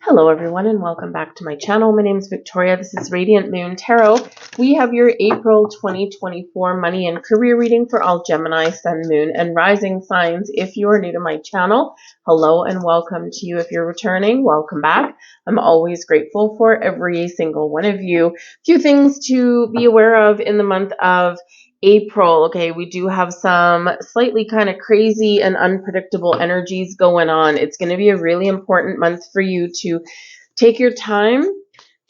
Hello everyone and welcome back to my channel. My name is Victoria. This is Radiant Moon Tarot. We have your April 2024 money and career reading for all Gemini, Sun, Moon, and Rising signs. If you are new to my channel, hello and welcome to you. If you're returning, welcome back. I'm always grateful for every single one of you. A few things to be aware of in the month of April. Okay, we do have some slightly kind of crazy and unpredictable energies going on. It's going to be a really important month for you to take your time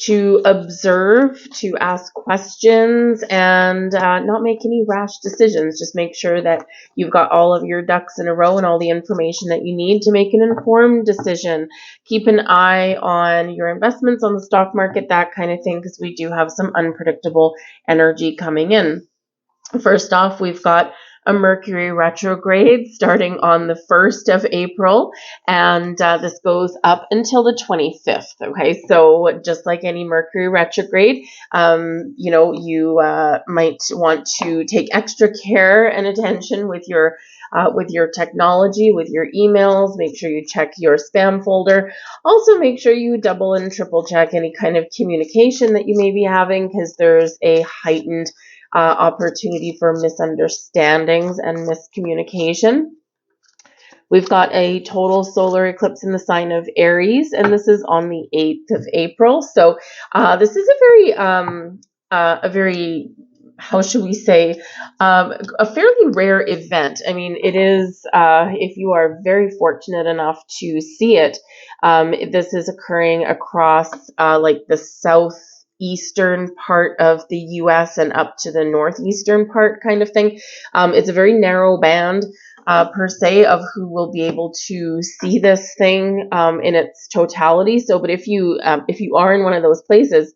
to observe, to ask questions, and not make any rash decisions. Just make sure that you've got all of your ducks in a row and all the information that you need to make an informed decision. Keep an eye on your investments on the stock market, that kind of thing, because we do have some unpredictable energy coming in. First off, we've got a Mercury retrograde starting on the 1st of April, and this goes up until the 25th. Okay, so just like any Mercury retrograde, you might want to take extra care and attention with your technology, with your emails. Make sure you check your spam folder. Also, make sure you double and triple check any kind of communication that you may be having, because there's a heightened opportunity for misunderstandings and miscommunication. We've got a total solar eclipse in the sign of Aries, and this is on the 8th of April. So this is a very, how should we say, a fairly rare event. I mean, it is, if you are very fortunate enough to see it, this is occurring across like the southeastern part of the US and up to the northeastern part kind of thing. It's a very narrow band per se of who will be able to see this thing in its totality. So, but if you are in one of those places,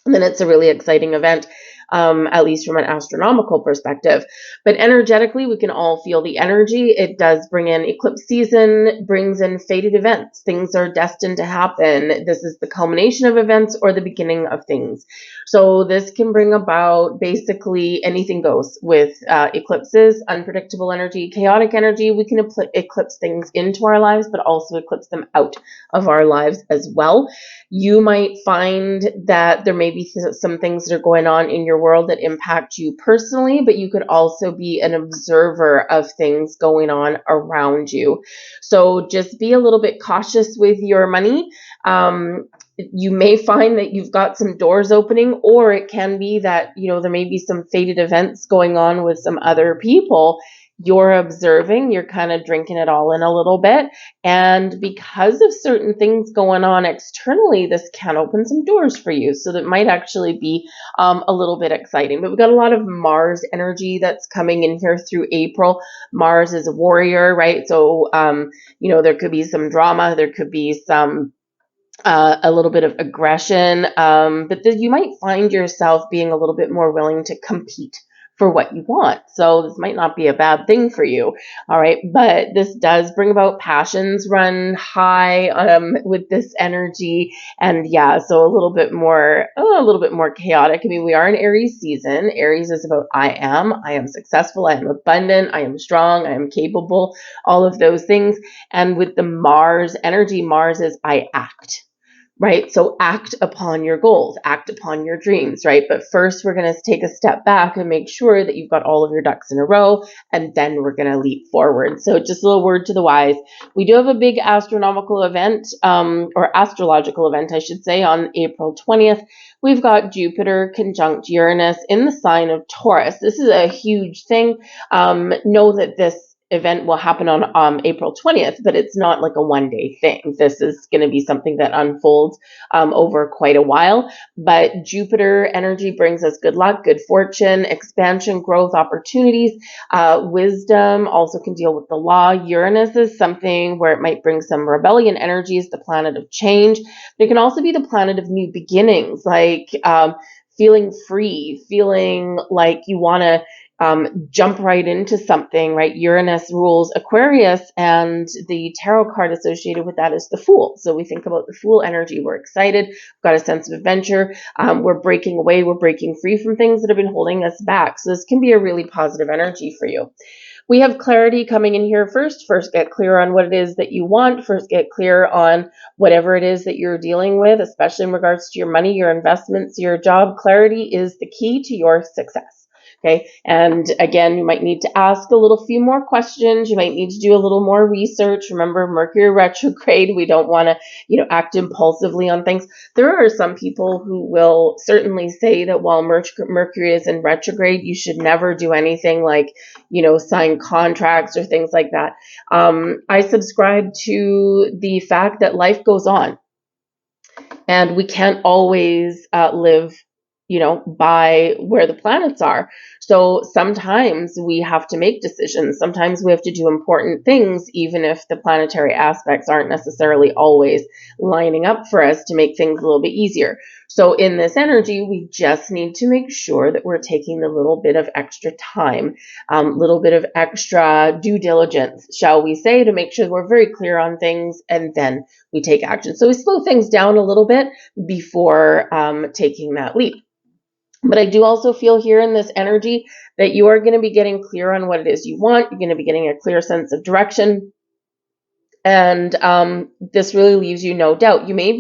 then it's a really exciting event. At least from an astronomical perspective. But energetically, we can all feel the energy. It does bring in eclipse season, brings in fated events. Things are destined to happen. This is the culmination of events or the beginning of things. So this can bring about basically anything goes with eclipses, unpredictable energy, chaotic energy. We can eclipse things into our lives, but also eclipse them out of our lives as well. You might find that there may be some things that are going on in your world that impact you personally, but you could also be an observer of things going on around you. So just be a little bit cautious with your money. You may find that you've got some doors opening, or it can be that, there may be some fated events going on with some other people. You're observing, you're kind of drinking it all in a little bit. And because of certain things going on externally, this can open some doors for you. So that might actually be a little bit exciting. But we've got a lot of Mars energy that's coming in here through April. Mars is a warrior, right? So, there could be some drama. There could be some a little bit of aggression. But you might find yourself being a little bit more willing to compete for what you want. So this might not be a bad thing for you. All right. But this does bring about passions run high with this energy. And yeah, so a little bit more chaotic. I mean, we are in Aries season. Aries is about I am successful, I am abundant, I am strong, I am capable, all of those things. And with the Mars energy, Mars is I act. Right? So act upon your goals, act upon your dreams, right? But first, we're going to take a step back and make sure that you've got all of your ducks in a row, and then we're going to leap forward. So just a little word to the wise. We do have a big astronomical event, or astrological event, I should say, on April 20th. We've got Jupiter conjunct Uranus in the sign of Taurus. This is a huge thing. Know that this event will happen on April 20th, but it's not like a one-day thing. This is going to be something that unfolds over quite a while. But Jupiter energy brings us good luck, good fortune, expansion, growth, opportunities, wisdom, also can deal with the law. Uranus is something where it might bring some rebellion energies, the planet of change. But it can also be the planet of new beginnings, like feeling free, feeling like you want to jump right into something, right? Uranus rules Aquarius, and the tarot card associated with that is the Fool. So we think about the Fool energy. We're excited. We've got a sense of adventure. We're breaking away. We're breaking free from things that have been holding us back. So this can be a really positive energy for you. We have clarity coming in here first. First, get clear on what it is that you want. First, get clear on whatever it is that you're dealing with, especially in regards to your money, your investments, your job. Clarity is the key to your success. Okay. And again, you might need to ask a little few more questions. You might need to do a little more research. Remember, Mercury retrograde, we don't want to, act impulsively on things. There are some people who will certainly say that while Mercury is in retrograde, you should never do anything like, sign contracts or things like that. I subscribe to the fact that life goes on and we can't always live by where the planets are. So sometimes we have to make decisions. Sometimes we have to do important things, even if the planetary aspects aren't necessarily always lining up for us to make things a little bit easier. So in this energy, we just need to make sure that we're taking a little bit of extra time, little bit of extra due diligence, shall we say, to make sure we're very clear on things, and then we take action. So we slow things down a little bit before taking that leap. But I do also feel here in this energy that you are going to be getting clear on what it is you want. You're going to be getting a clear sense of direction. And this really leaves you no doubt. You may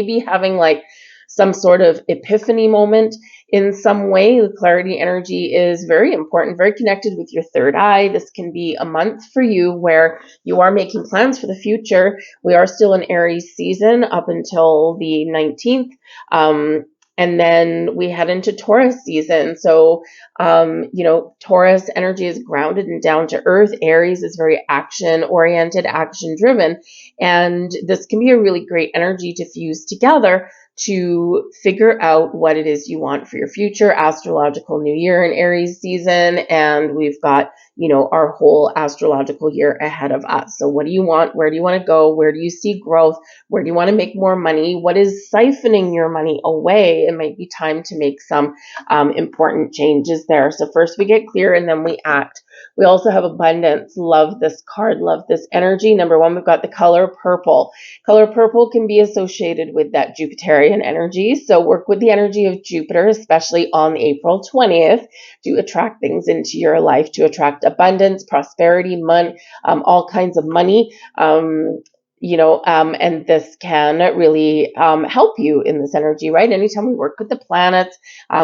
be having like some sort of epiphany moment in some way. The clarity energy is very important, very connected with your third eye. This can be a month for you where you are making plans for the future. We are still in Aries season up until the 19th. And then we head into Taurus season. So, Taurus energy is grounded and down to earth. Aries is very action-oriented, action-driven. And this can be a really great energy to fuse together to figure out what it is you want for your future. Astrological new year in Aries season. And we've got, our whole astrological year ahead of us. So what do you want? Where do you want to go? Where do you see growth? Where do you want to make more money? What is siphoning your money away? It might be time to make some important changes there. So first we get clear and then we act. We also have abundance. Love this card. Love this energy. Number one, we've got the color purple. Color purple can be associated with that Jupiterian energy. So work with the energy of Jupiter, especially on April 20th, to attract things into your life, to attract abundance, prosperity, money, all kinds of money. And this can really help you in this energy, right? Anytime we work with the planets,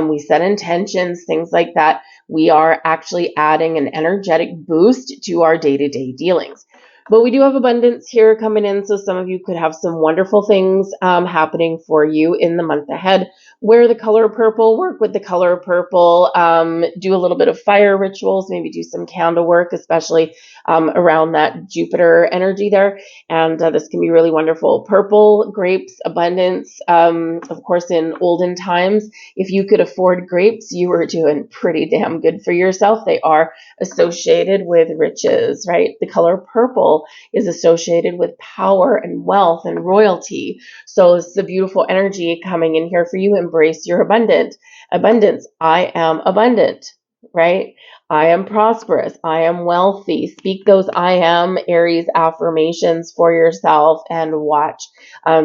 we set intentions, things like that, we are actually adding an energetic boost to our day-to-day dealings. But we do have abundance here coming in, so some of you could have some wonderful things happening for you in the month ahead. Wear the color purple, work with the color purple, do a little bit of fire rituals, maybe do some candle work, especially around that Jupiter energy there. And this can be really wonderful. Purple, grapes, abundance. Of course, in olden times, if you could afford grapes, you were doing pretty damn good for yourself. They are associated with riches, right? The color purple is associated with power and wealth and royalty. So this is a beautiful energy coming in here for you. Embrace your abundance. I am abundant, right? I am prosperous. I am wealthy. Speak those I am Aries affirmations for yourself and watch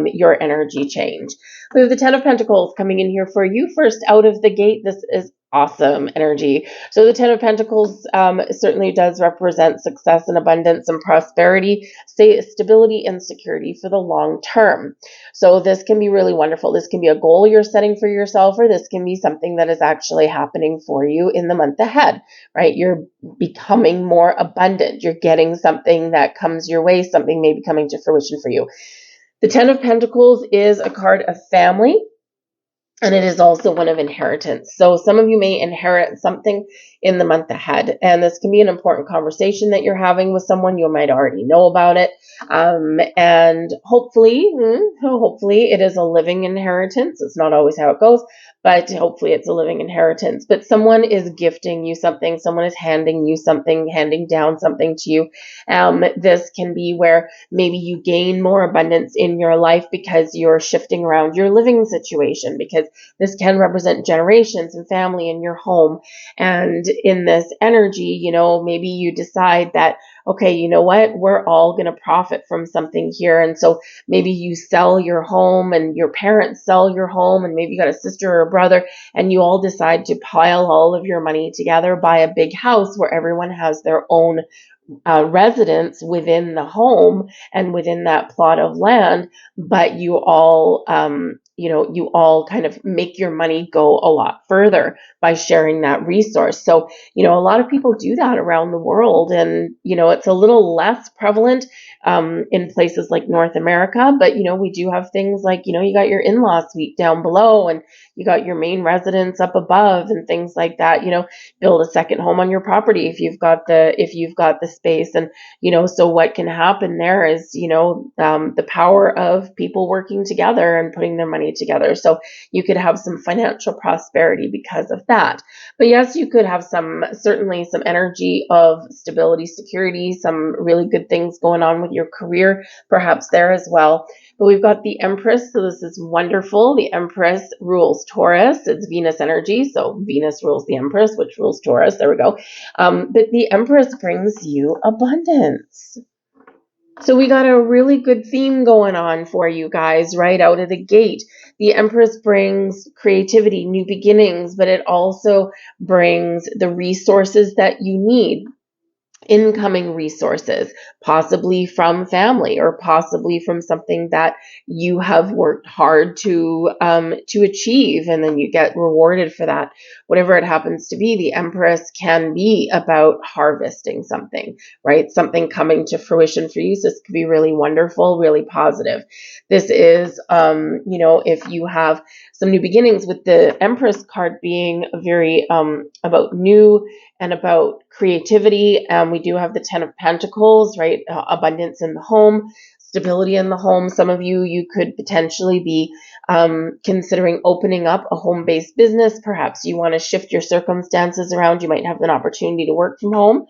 your energy change. We have the 10 of Pentacles coming in here for you. First out of the gate, this is awesome energy. So the 10 of Pentacles certainly does represent success and abundance and prosperity, stability and security for the long term. So this can be really wonderful. This can be a goal you're setting for yourself, or this can be something that is actually happening for you in the month ahead, right? You're becoming more abundant. You're getting something that comes your way. Something may be coming to fruition for you. The 10 of Pentacles is a card of family. And it is also one of inheritance. So some of you may inherit something in the month ahead. And this can be an important conversation that you're having with someone. You might already know about it. And hopefully it is a living inheritance. It's not always how it goes, but hopefully it's a living inheritance. But someone is gifting you something. Someone is handing you something, handing down something to you. This can be where maybe you gain more abundance in your life because you're shifting around your living situation, because this can represent generations and family in your home. And in this energy, maybe you decide that, okay, you know what, we're all going to profit from something here. And so maybe you sell your home and your parents sell your home, and maybe you got a sister or a brother, and you all decide to pile all of your money together, buy a big house where everyone has their own residence within the home and within that plot of land, but you all, you all kind of make your money go a lot further by sharing that resource. So, a lot of people do that around the world, and, it's a little less prevalent in places like North America, but, we do have things like, you got your in-law suite down below, and you got your main residence up above and things like that. Build a second home on your property if you've got the space. And so what can happen there is the power of people working together and putting their money together. So you could have some financial prosperity because of that. But yes, you could have certainly some energy of stability, security, some really good things going on with your career perhaps there as well. But we've got the Empress, so this is wonderful. The Empress rules Taurus. It's Venus energy, so Venus rules the Empress, which rules Taurus. There we go. But the Empress brings you abundance. So we got a really good theme going on for you guys right out of the gate. The Empress brings creativity, new beginnings, but it also brings the resources that you need. Incoming resources, possibly from family or possibly from something that you have worked hard to achieve, and then you get rewarded for that. Whatever it happens to be, the Empress can be about harvesting something, right? Something coming to fruition for you. So this could be really wonderful, really positive. This is, if you have some new beginnings, with the Empress card being very about new and about creativity. We do have the Ten of Pentacles, right? Abundance in the home, stability in the home. Some of you could potentially be considering opening up a home-based business. Perhaps you want to shift your circumstances around. You might have an opportunity to work from home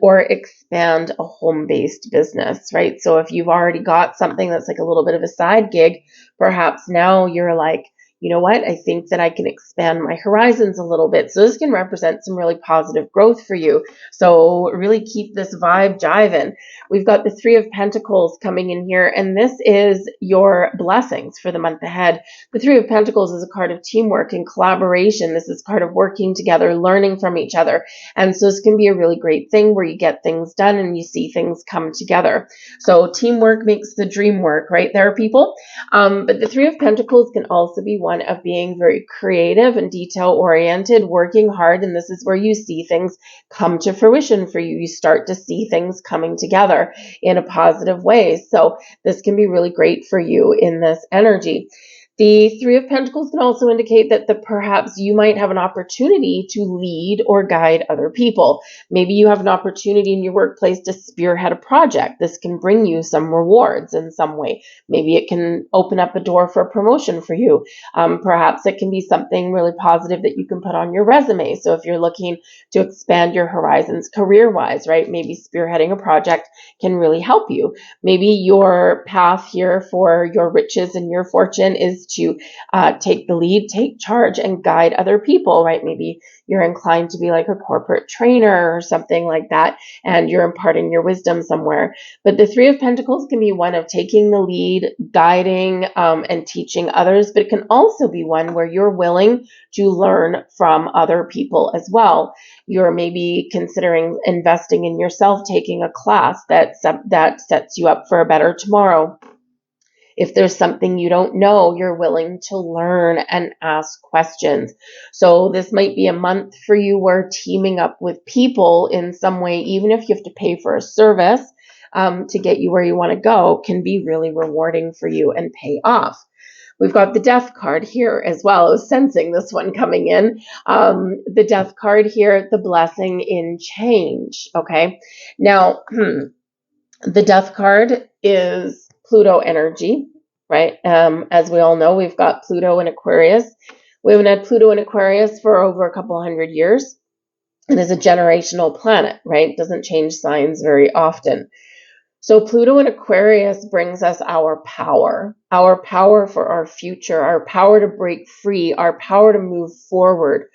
or expand a home-based business, right? So if you've already got something that's like a little bit of a side gig, perhaps now you're like, you know what, I think that I can expand my horizons a little bit. So this can represent some really positive growth for you. So really keep this vibe jiving. We've got the Three of Pentacles coming in here, and this is your blessings for the month ahead. The Three of Pentacles is a card of teamwork and collaboration. This is a card of working together, learning from each other. And so this can be a really great thing where you get things done and you see things come together. So teamwork makes the dream work, right there, people? But the Three of Pentacles can also be one of being very creative and detail-oriented, working hard, and this is where you see things come to fruition for you. You start to see things coming together in a positive way. So this can be really great for you in this energy. The Three of Pentacles can also indicate that perhaps you might have an opportunity to lead or guide other people. Maybe you have an opportunity in your workplace to spearhead a project. This can bring you some rewards in some way. Maybe it can open up a door for a promotion for you. Perhaps it can be something really positive that you can put on your resume. So if you're looking to expand your horizons career-wise, right, maybe spearheading a project can really help you. Maybe your path here for your riches and your fortune is to take the lead, take charge, and guide other people, right? Maybe you're inclined to be like a corporate trainer or something like that, and you're imparting your wisdom somewhere. But the Three of Pentacles can be one of taking the lead, guiding, and teaching others, but it can also be one where you're willing to learn from other people as well. You're maybe considering investing in yourself, taking a class that sets you up for a better tomorrow. If there's something you don't know, you're willing to learn and ask questions. So this might be a month for you where teaming up with people in some way, even if you have to pay for a service to get you where you want to go, can be really rewarding for you and pay off. We've got the Death card here as well. I was sensing this one coming in. The Death card here, the blessing in change. Okay. Now, the Death card is Pluto energy, right? As we all know, we've got Pluto in Aquarius. We haven't had Pluto in Aquarius for over a couple hundred years. It is a generational planet, right? It doesn't change signs very often. So Pluto in Aquarius brings us our power for our future, our power to break free, our power to move forward.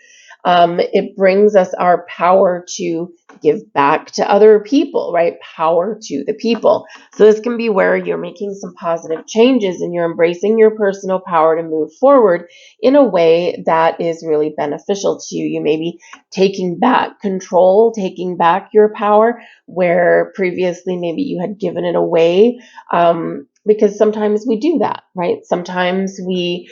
It brings us our power to give back to other people, right? Power to the people. So this can be where you're making some positive changes and you're embracing your personal power to move forward in a way that is really beneficial to you. You may be taking back control, taking back your power, where previously maybe you had given it away, because sometimes we do that, right? Sometimes we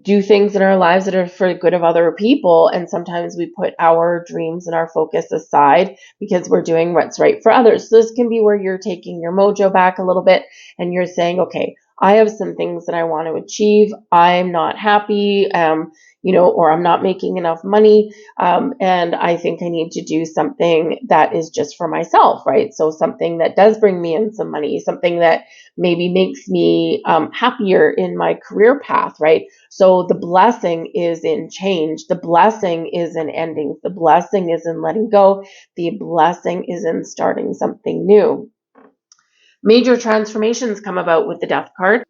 do things in our lives that are for the good of other people, and sometimes we put our dreams and our focus aside because we're doing what's right for others. So this can be where you're taking your mojo back a little bit and you're saying, okay, I have some things that I want to achieve. I'm not happy, or I'm not making enough money, and I think I need to do something that is just for myself, right? So something that does bring me in some money, something that maybe makes me happier in my career path, right? So the blessing is in change. The blessing is in endings. The blessing is in letting go. The blessing is in starting something new. Major transformations come about with the Death card.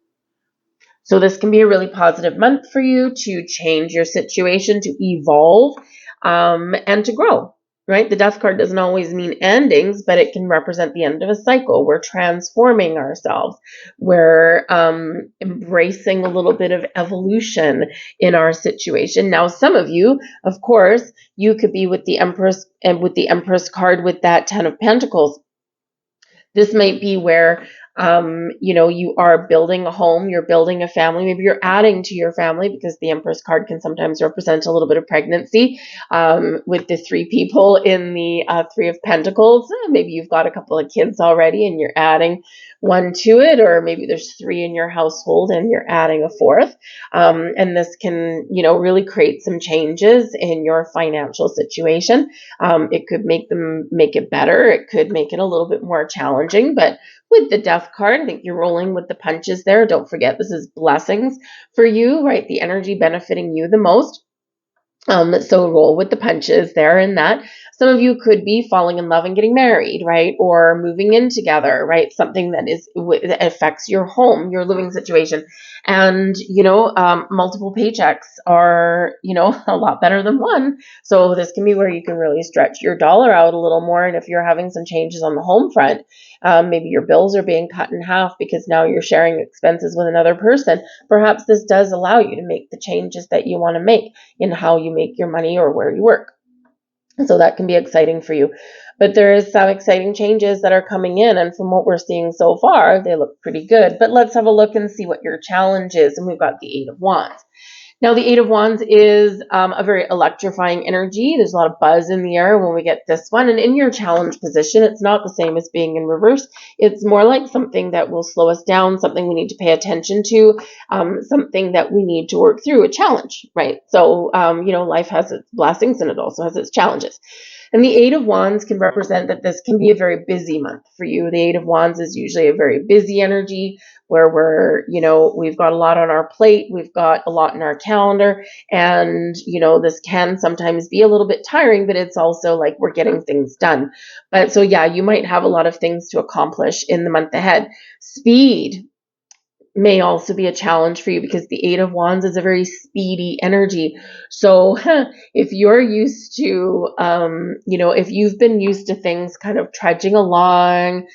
So this can be a really positive month for you to change your situation, to evolve, and to grow, right? The Death card doesn't always mean endings, but it can represent the end of a cycle. We're transforming ourselves. We're embracing a little bit of evolution in our situation. Now, some of you, of course, you could be with the Empress, and with the Empress card with that 10 of Pentacles. This might be where, you are building a home, you're building a family, maybe you're adding to your family, because the Empress card can sometimes represent a little bit of pregnancy, with the 3 people in the 3 of Pentacles. Maybe you've got a couple of kids already and you're adding one to it, or maybe there's 3 in your household and you're adding a 4th. And this can, really create some changes in your financial situation. It could make it better. It could make it a little bit more challenging, but with the Death card, I think you're rolling with the punches there. Don't forget, this is blessings for you, right? The energy benefiting you the most. So roll with the punches there in that. Some of you could be falling in love and getting married, right? Or moving in together, right? Something that affects your home, your living situation. And, multiple paychecks are, a lot better than one. So this can be where you can really stretch your dollar out a little more. And if you're having some changes on the home front, maybe your bills are being cut in half because now you're sharing expenses with another person. Perhaps this does allow you to make the changes that you want to make in how you make your money or where you work. So that can be exciting for you. But there is some exciting changes that are coming in, and from what we're seeing so far, they look pretty good. But let's have a look and see what your challenge is. And we've got the 8 of Wands. Now, the 8 of Wands is a very electrifying energy. There's a lot of buzz in the air when we get this one. And in your challenge position, it's not the same as being in reverse. It's more like something that will slow us down, something we need to pay attention to, something that we need to work through, a challenge, right? So, life has its blessings and it also has its challenges. And the 8 of Wands can represent that this can be a very busy month for you. The 8 of Wands is usually a very busy energy where we've got a lot on our plate, we've got a lot in our calendar, and, this can sometimes be a little bit tiring, but it's also like we're getting things done. But so, yeah, you might have a lot of things to accomplish in the month ahead. Speed may also be a challenge for you because the 8 of Wands is a very speedy energy. So if you're used to, if you've been used to things kind of trudging along,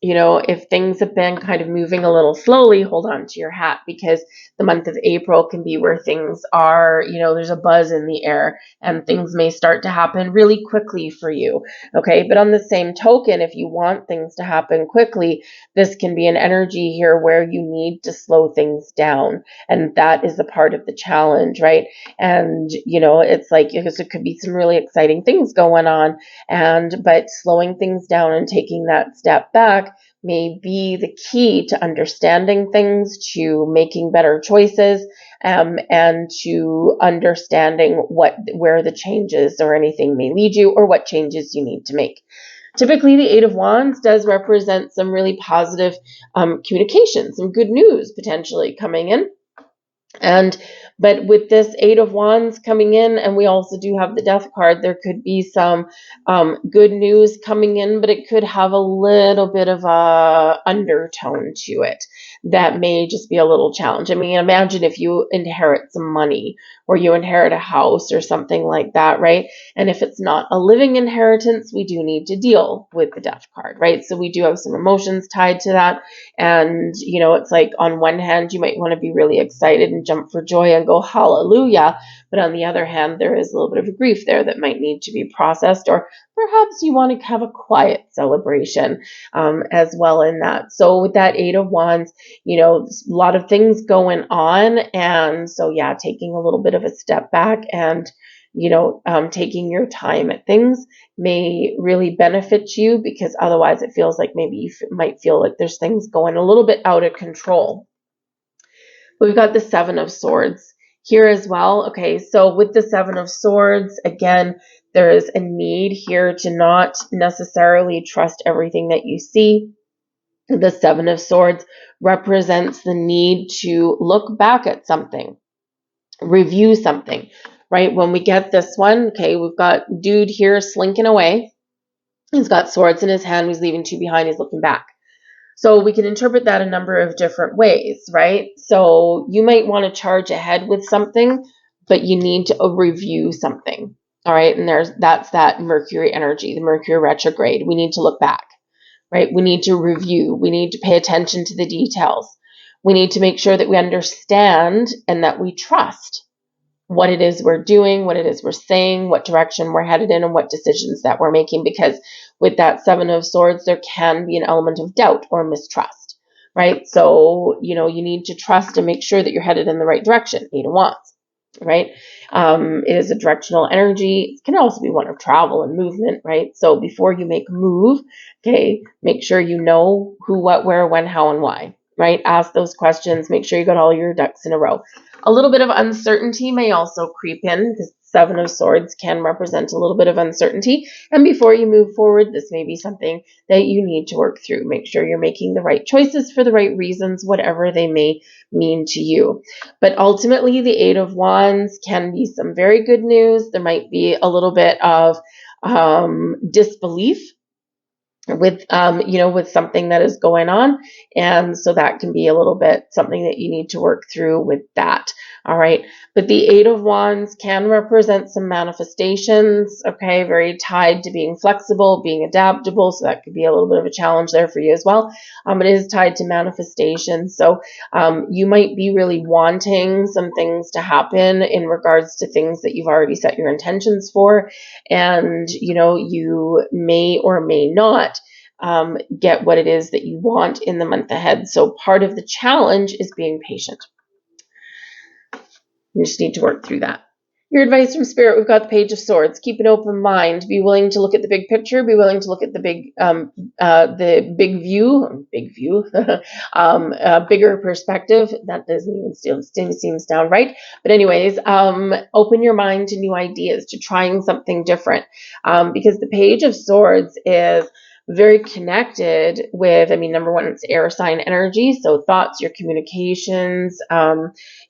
if things have been kind of moving a little slowly, hold on to your hat, because the month of April can be where things are, there's a buzz in the air and things may start to happen really quickly for you. Okay. But on the same token, if you want things to happen quickly, this can be an energy here where you need to slow things down. And that is a part of the challenge, right? And, it's like, because it could be some really exciting things going on, but slowing things down and taking that step back may be the key to understanding things, to making better choices, and to understanding where the changes or anything may lead you, or what changes you need to make. Typically, the 8 of Wands does represent some really positive communication, some good news potentially coming in. But with this 8 of Wands coming in, and we also do have the Death card, there could be some good news coming in, but it could have a little bit of a undertone to it. that may just be a little challenge. I mean, imagine if you inherit some money or you inherit a house or something like that, right? And if it's not a living inheritance, we do need to deal with the death card, right? So we do have some emotions tied to that. And, you know, it's like on one hand, you might want to be really excited and jump for joy and go hallelujah. But on the other hand, there is a little bit of grief there that might need to be processed, or perhaps you want to have a quiet celebration as well in that. So with that Eight of Wands, you know, a lot of things going on. And so, yeah, taking a little bit of a step back and, you know, taking your time at things may really benefit you, because otherwise it feels like maybe you might feel like there's things going a little bit out of control. We've got the Seven of Swords here as well. Okay, so with the Seven of Swords, again, there is a need here to not necessarily trust everything that you see. The Seven of Swords represents the need to look back at something, review something, right? When we get this one, okay, we've got dude here slinking away. He's got swords in his hand. He's leaving two behind. He's looking back. So we can interpret that a number of different ways, right? So you might want to charge ahead with something, but you need to review something, all right? And that's that Mercury energy, the Mercury retrograde. We need to look back, right? We need to review. We need to pay attention to the details. We need to make sure that we understand and that we trust what it is we're doing, what it is we're saying, what direction we're headed in, and what decisions that we're making. Because with that Seven of Swords, there can be an element of doubt or mistrust, right? So, you know, you need to trust and make sure that you're headed in the right direction. Eight of Wands, right? It is a directional energy. It can also be one of travel and movement, right? So before you make a move, okay, make sure you know who, what, where, when, how, and why, right? Ask those questions. Make sure you got all your ducks in a row. A little bit of uncertainty may also creep in, because Seven of Swords can represent a little bit of uncertainty. And before you move forward, this may be something that you need to work through. Make sure you're making the right choices for the right reasons, whatever they may mean to you. But ultimately, the Eight of Wands can be some very good news. There might be a little bit of disbelief with you know, with something that is going on, and so that can be a little bit something that you need to work through with that. All right, but the Eight of Wands can represent some manifestations, okay, very tied to being flexible, being adaptable, so that could be a little bit of a challenge there for you as well. It is tied to manifestation, so you might be really wanting some things to happen in regards to things that you've already set your intentions for, and you know, you may or may not get what it is that you want in the month ahead. So part of the challenge is being patient. You just need to work through that. Your advice from Spirit, we've got the Page of Swords. Keep an open mind. Be willing to look at the big picture. Be willing to look at the big view, bigger perspective. That doesn't even still seems down right. But anyways, open your mind to new ideas, to trying something different, because the Page of Swords is very connected with, I mean, number one, it's air sign energy. So thoughts, your communications,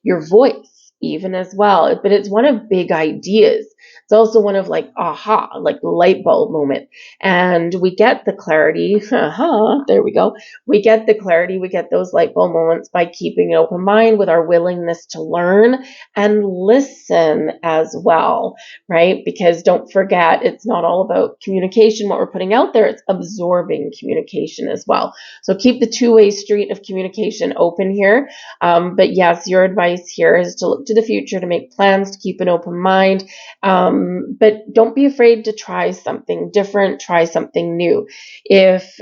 your voice even as well. But it's one of big ideas. It's also one of like, aha, like light bulb moment. And we get the clarity. There we go. We get the clarity. We get those light bulb moments by keeping an open mind, with our willingness to learn and listen as well, right? Because don't forget, it's not all about communication, what we're putting out there. It's absorbing communication as well. So keep the two-way street of communication open here. But yes, your advice here is to look to the future, to make plans, to keep an open mind. But don't be afraid to try something different, try something new. If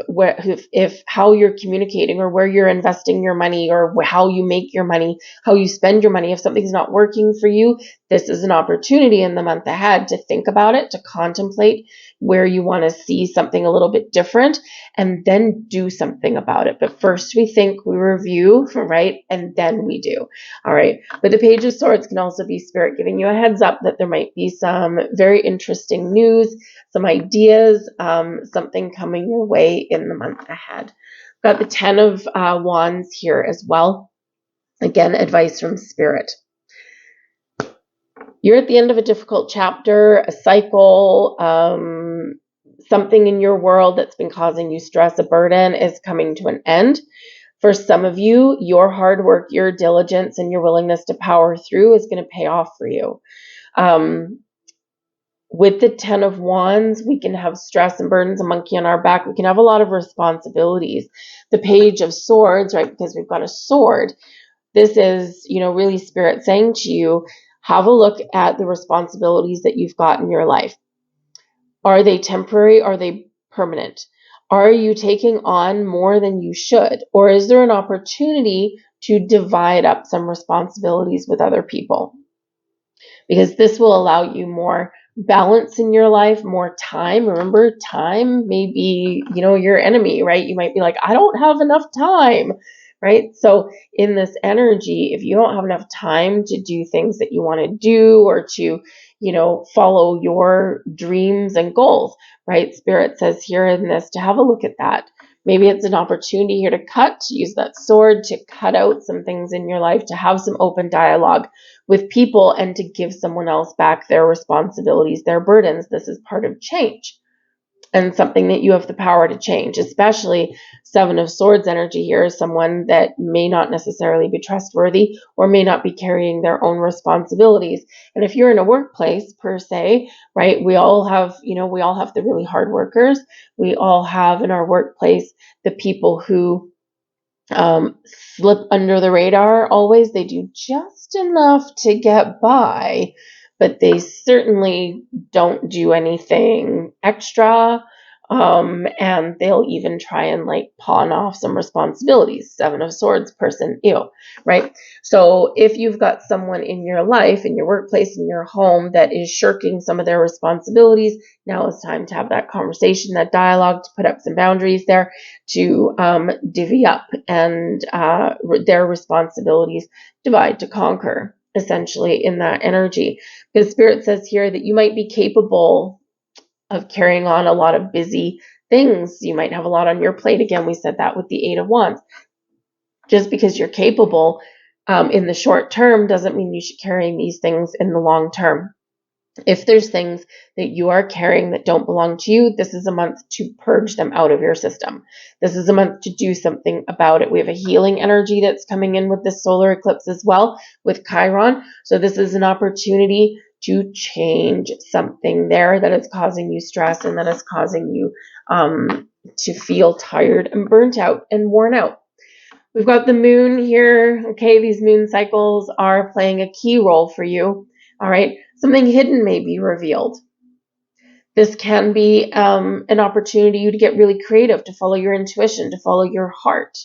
how you're communicating, or where you're investing your money, or how you make your money, how you spend your money, if something's not working for you, this is an opportunity in the month ahead to think about it, to contemplate where you want to see something a little bit different, and then do something about it. But first we think, we review, right? And then we do. All right. But the Page of Swords can also be Spirit giving you a heads up that there might be some very interesting news, some ideas, something coming your way in the month ahead. Got the Ten of Wands here as well. Again, advice from Spirit. You're at the end of a difficult chapter, a cycle, something in your world that's been causing you stress, a burden is coming to an end. For some of you, your hard work, your diligence, and your willingness to power through is going to pay off for you. With the 10 of Wands, we can have stress and burdens, a monkey on our back. We can have a lot of responsibilities. The Page of Swords, right, because we've got a sword. This is, really Spirit saying to you, have a look at the responsibilities that you've got in your life. Are they temporary? Are they permanent? Are you taking on more than you should? Or is there an opportunity to divide up some responsibilities with other people? Because this will allow you more balance in your life, more time. Remember, time may be, your enemy, right? You might be like, I don't have enough time, right? So in this energy, if you don't have enough time to do things that you want to do or to, follow your dreams and goals, right? Spirit says here in this to have a look at that. Maybe it's an opportunity here to use that sword to cut out some things in your life, to have some open dialogue with people and to give someone else back their responsibilities, their burdens. This is part of change and something that you have the power to change, especially 7 of Swords energy here is someone that may not necessarily be trustworthy or may not be carrying their own responsibilities. And if you're in a workplace per se, right, we all have the really hard workers. We all have in our workplace the people who slip under the radar always. They do just enough to get by, but they certainly don't do anything extra. And they'll even try and pawn off some responsibilities. 7 of Swords person, right? So if you've got someone in your life, in your workplace, in your home that is shirking some of their responsibilities, now is time to have that conversation, that dialogue, to put up some boundaries there, to divvy up and their responsibilities, divide to conquer, essentially, in that energy. Because Spirit says here that you might be capable of carrying on a lot of busy things. You might have a lot on your plate. Again, we said that with the 8 of Wands. Just because you're capable in the short term doesn't mean you should carry these things in the long term. If there's things that you are carrying that don't belong to you, this is a month to purge them out of your system. This is a month to do something about it. We have a healing energy that's coming in with this solar eclipse as well, with Chiron. So this is an opportunity to change something there that is causing you stress and that is causing you to feel tired and burnt out and worn out. We've got the moon here. Okay, these moon cycles are playing a key role for you. All right, something hidden may be revealed. This can be an opportunity to get really creative, to follow your intuition, to follow your heart.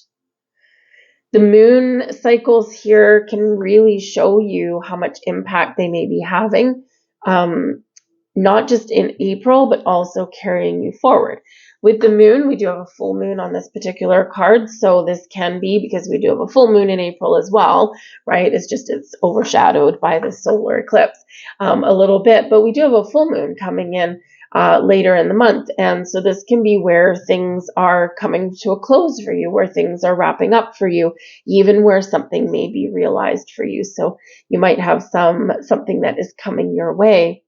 The moon cycles here can really show you how much impact they may be having, not just in April, but also carrying you forward. With the moon, we do have a full moon on this particular card, so this can be because we do have a full moon in April as well, right? It's overshadowed by the solar eclipse a little bit, but we do have a full moon coming in later in the month. And so this can be where things are coming to a close for you, where things are wrapping up for you, even where something may be realized for you. So you might have something that is coming your way.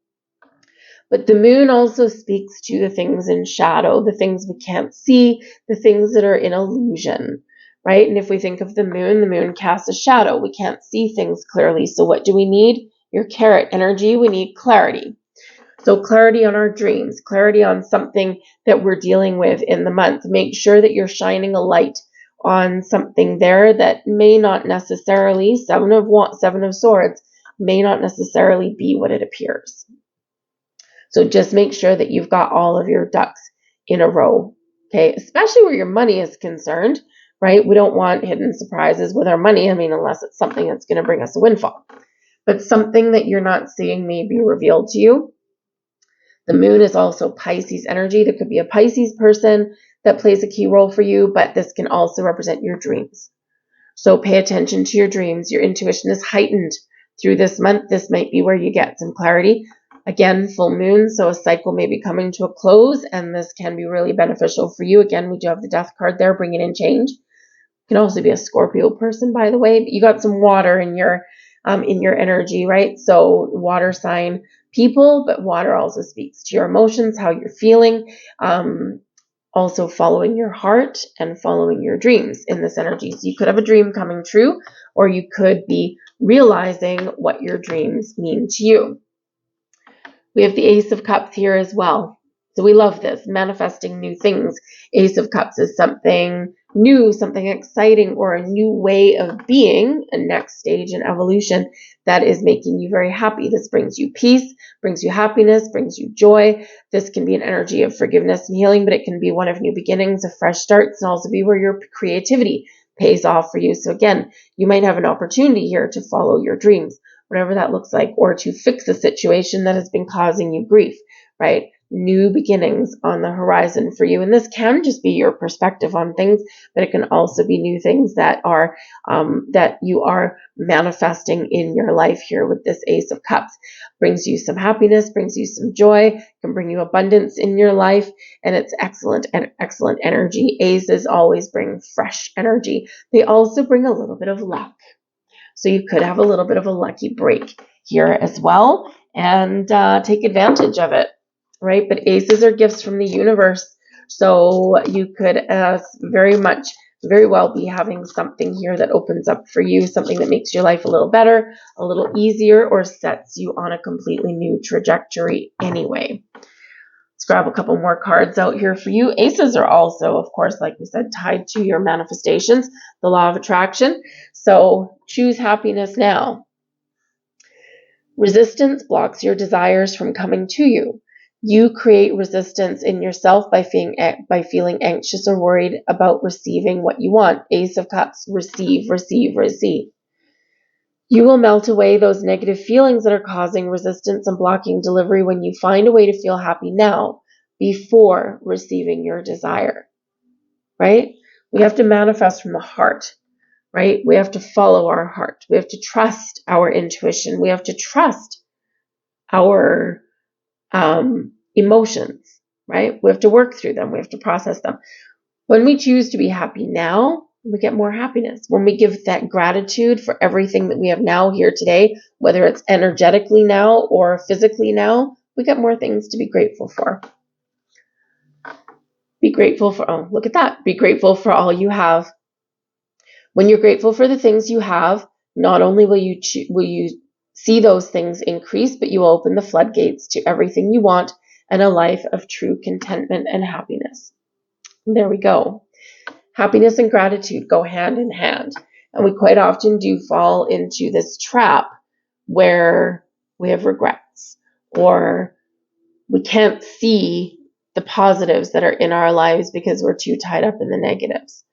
But the moon also speaks to the things in shadow, the things we can't see, the things that are in illusion, right? And if we think of the moon casts a shadow. We can't see things clearly. So what do we need? Your carrot energy. We need clarity. So clarity on our dreams, clarity on something that we're dealing with in the month. Make sure that you're shining a light on something there that may not necessarily, 7 of Swords, may not necessarily be what it appears. So just make sure that you've got all of your ducks in a row, okay? Especially where your money is concerned, right? We don't want hidden surprises with our money. Unless it's something that's going to bring us a windfall. But something that you're not seeing may be revealed to you. The moon is also Pisces energy. There could be a Pisces person that plays a key role for you, but this can also represent your dreams. So pay attention to your dreams. Your intuition is heightened through this month. This might be where you get some clarity. Again, full moon, so a cycle may be coming to a close, and this can be really beneficial for you. Again, we do have the Death card there, bringing in change. Can also be a Scorpio person, by the way. But you got some water in your energy, right? So water sign people, but water also speaks to your emotions, how you're feeling. also following your heart and following your dreams in this energy. So you could have a dream coming true, or you could be realizing what your dreams mean to you. We have the Ace of Cups here as well. So we love this, manifesting new things. Ace of Cups is something new, something exciting, or a new way of being, a next stage in evolution that is making you very happy. This brings you peace, brings you happiness, brings you joy. This can be an energy of forgiveness and healing, but it can be one of new beginnings, of fresh starts, and also be where your creativity pays off for you. So again, you might have an opportunity here to follow your dreams, whatever that looks like, or to fix a situation that has been causing you grief, right? New beginnings on the horizon for you. And this can just be your perspective on things, but it can also be new things that are that you are manifesting in your life here with this Ace of Cups. Brings you some happiness, brings you some joy, can bring you abundance in your life, and it's excellent and excellent energy. Aces always bring fresh energy. They also bring a little bit of luck. So you could have a little bit of a lucky break here as well, and take advantage of it, right? But aces are gifts from the universe. So you could very well be having something here that opens up for you, something that makes your life a little better, a little easier, or sets you on a completely new trajectory anyway. Let's grab a couple more cards out here for you. Aces are also, of course, like we said, tied to your manifestations, the law of attraction. So choose happiness now. Resistance blocks your desires from coming to you. You create resistance in yourself by feeling anxious or worried about receiving what you want. Ace of Cups, receive, receive, receive. You will melt away those negative feelings that are causing resistance and blocking delivery when you find a way to feel happy now before receiving your desire, right? We have to manifest from the heart, right? We have to follow our heart. We have to trust our intuition. We have to trust our emotions, right? We have to work through them. We have to process them. When we choose to be happy now, we get more happiness. When we give that gratitude for everything that we have now here today, whether it's energetically now or physically now, we get more things to be grateful for. Be grateful for, oh, look at that. Be grateful for all you have. When you're grateful for the things you have, not only will you see those things increase, but you will open the floodgates to everything you want and a life of true contentment and happiness. And there we go. Happiness and gratitude go hand in hand. And we quite often do fall into this trap where we have regrets or we can't see the positives that are in our lives because we're too tied up in the negatives,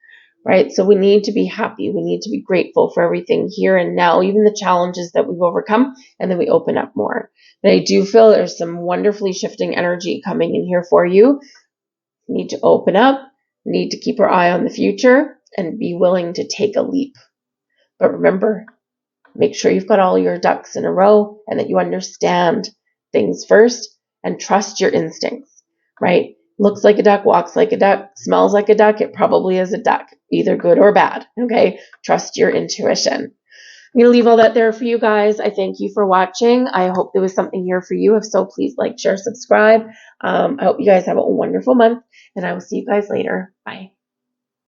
right? So we need to be happy. We need to be grateful for everything here and now, even the challenges that we've overcome, and then we open up more. But I do feel there's some wonderfully shifting energy coming in here for you. You need to open up, need to keep our eye on the future, and be willing to take a leap. But remember, make sure you've got all your ducks in a row and that you understand things first and trust your instincts, right? Looks like a duck, walks like a duck, smells like a duck. It probably is a duck, either good or bad, okay? Trust your intuition. I'm going to leave all that there for you guys. I thank you for watching. I hope there was something here for you. If so, please like, share, subscribe. I hope you guys have a wonderful month, and I will see you guys later. Bye.